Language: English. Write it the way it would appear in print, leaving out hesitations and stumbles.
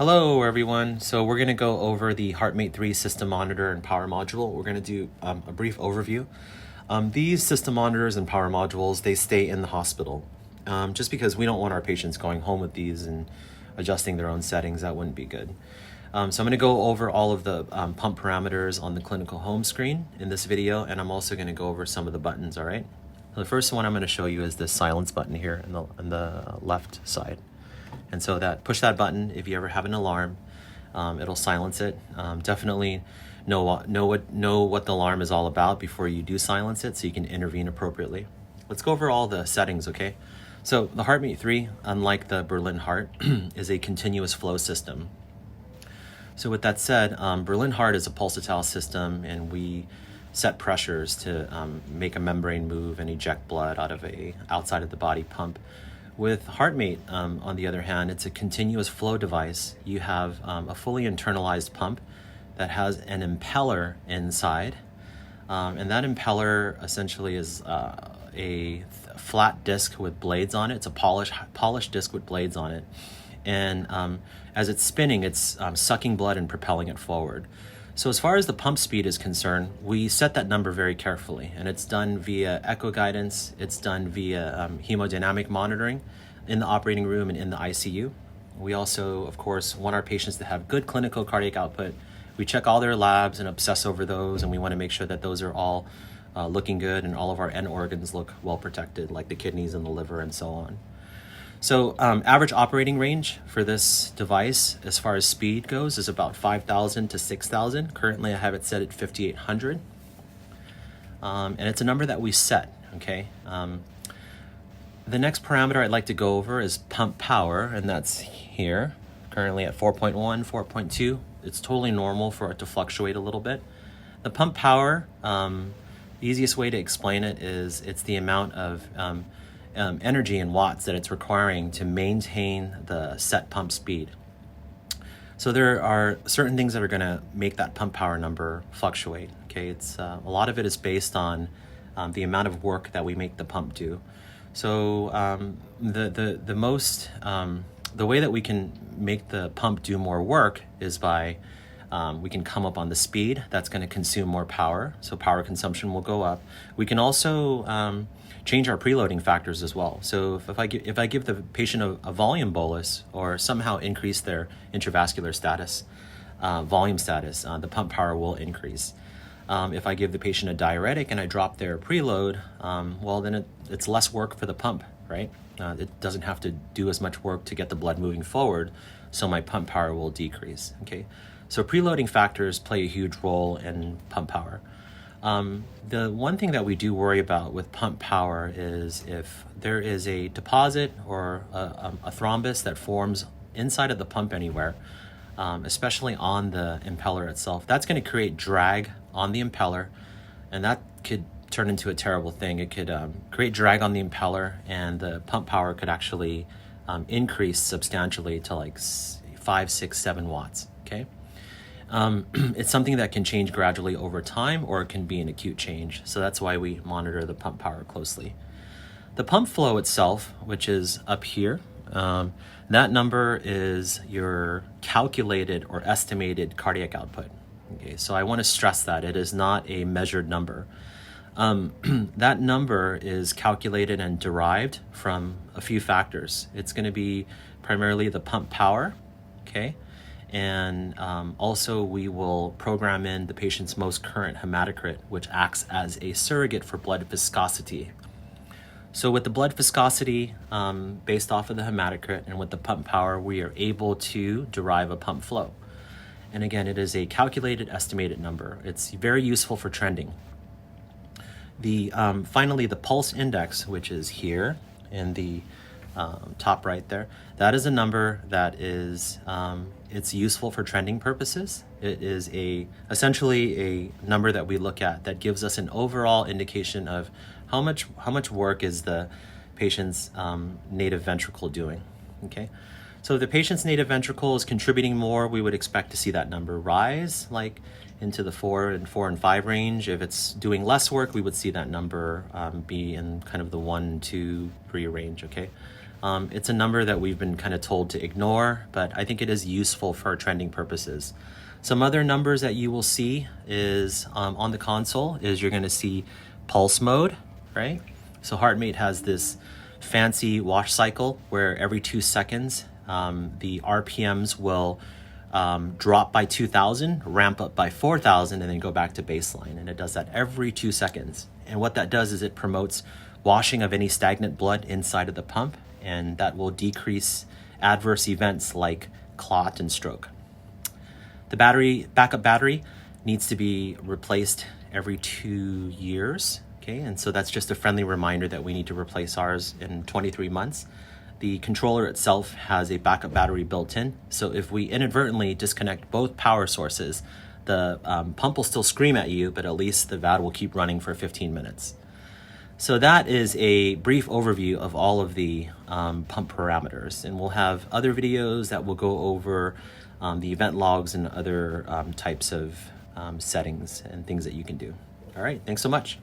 Hello everyone. So we're going to go over the HM3 system monitor and power module. We're going to do a brief overview. These system monitors and power modules, they stay in the hospital. Just because we don't want our patients going home with these and adjusting their own settings, that wouldn't be good. So I'm going to go over all of the pump parameters on the clinical home screen in this video, and I'm also going to go over some of the buttons, all right? So the first one I'm going to show you is this silence button here on the left side. And so push that button if you ever have an alarm. It'll silence it. Definitely know what the alarm is all about before you do silence it, so you can intervene appropriately. Let's go over all the settings, okay? So the HM3, unlike the Berlin Heart, is a continuous flow system. So with that said, Berlin Heart is a pulsatile system, and we set pressures to make a membrane move and eject blood out of a outside of the body pump. With HeartMate, on the other hand, it's a continuous flow device. You have a fully internalized pump that has an impeller inside, and that impeller essentially is a flat disc with blades on it. It's a polished disc with blades on it, and as it's spinning, it's sucking blood and propelling it forward. So as far as the pump speed is concerned, we set that number very carefully, and it's done via echo guidance. It's done via hemodynamic monitoring in the operating room and in the ICU. We also, of course, want our patients to have good clinical cardiac output. We check all their labs and obsess over those, and we want to make sure that those are all looking good and all of our end organs look well protected, like the kidneys and the liver and so on. So average operating range for this device as far as speed goes is about 5,000 to 6,000. Currently I have it set at 5,800. And it's a number that we set, okay? The next parameter I'd like to go over is pump power, and that's here, currently at 4.1, 4.2. It's totally normal for it to fluctuate a little bit. The pump power, the easiest way to explain it is it's the amount of energy in watts that it's requiring to maintain the set pump speed. So there are certain things that are going to make that pump power number fluctuate. Okay, it's a lot of it is based on the amount of work that we make the pump do. So the way that we can make the pump do more work is by we can come up on the speed. That's going to consume more power, so power consumption will go up. We can also change our preloading factors as well. So if I give the patient a volume bolus or somehow increase their intravascular status, volume status, the pump power will increase. If I give the patient a diuretic and I drop their preload, well, then it's less work for the pump, right? It doesn't have to do as much work to get the blood moving forward, so my pump power will decrease, okay? So preloading factors play a huge role in pump power. The one thing that we do worry about with pump power is if there is a deposit or a thrombus that forms inside of the pump anywhere, especially on the impeller itself, that's going to create drag on the impeller, and that could turn into a terrible thing. It could create drag on the impeller, and the pump power could actually increase substantially to like 5, 6, 7 watts, okay? It's something that can change gradually over time, or it can be an acute change. So that's why we monitor the pump power closely. The pump flow itself, which is up here, that number is your calculated or estimated cardiac output. Okay, so I want to stress that it is not a measured number. That number is calculated and derived from a few factors. It's going to be primarily the pump power, okay? And also we will program in the patient's most current hematocrit, which acts as a surrogate for blood viscosity. So with the blood viscosity based off of the hematocrit and with the pump power, we are able to derive a pump flow. And again, it is a calculated estimated number. It's very useful for trending. Finally, the pulse index, which is here in the top right there, that is a number that is it's useful for trending purposes. It is essentially a number that we look at that gives us an overall indication of how much work is the patient's native ventricle doing. Okay, so if the patient's native ventricle is contributing more, we would expect to see that number rise, like into the 4 and 5 range. If it's doing less work, we would see that number be in kind of the 1, 2, 3 range. Okay. It's a number that we've been kind of told to ignore, but I think it is useful for trending purposes. Some other numbers that you will see is on the console is you're going to see pulse mode, right? So HeartMate has this fancy wash cycle where every 2 seconds the RPMs will drop by 2,000, ramp up by 4,000, and then go back to baseline. And it does that every 2 seconds. And what that does is it promotes washing of any stagnant blood inside of the pump, and that will decrease adverse events like clot and stroke. The backup battery needs to be replaced every 2 years. Okay, and so that's just a friendly reminder that we need to replace ours in 23 months. The controller itself has a backup battery built in, so if we inadvertently disconnect both power sources, the pump will still scream at you, but at least the VAD will keep running for 15 minutes. So that is a brief overview of all of the pump parameters, and we'll have other videos that will go over the event logs and other types of settings and things that you can do. All right, thanks so much.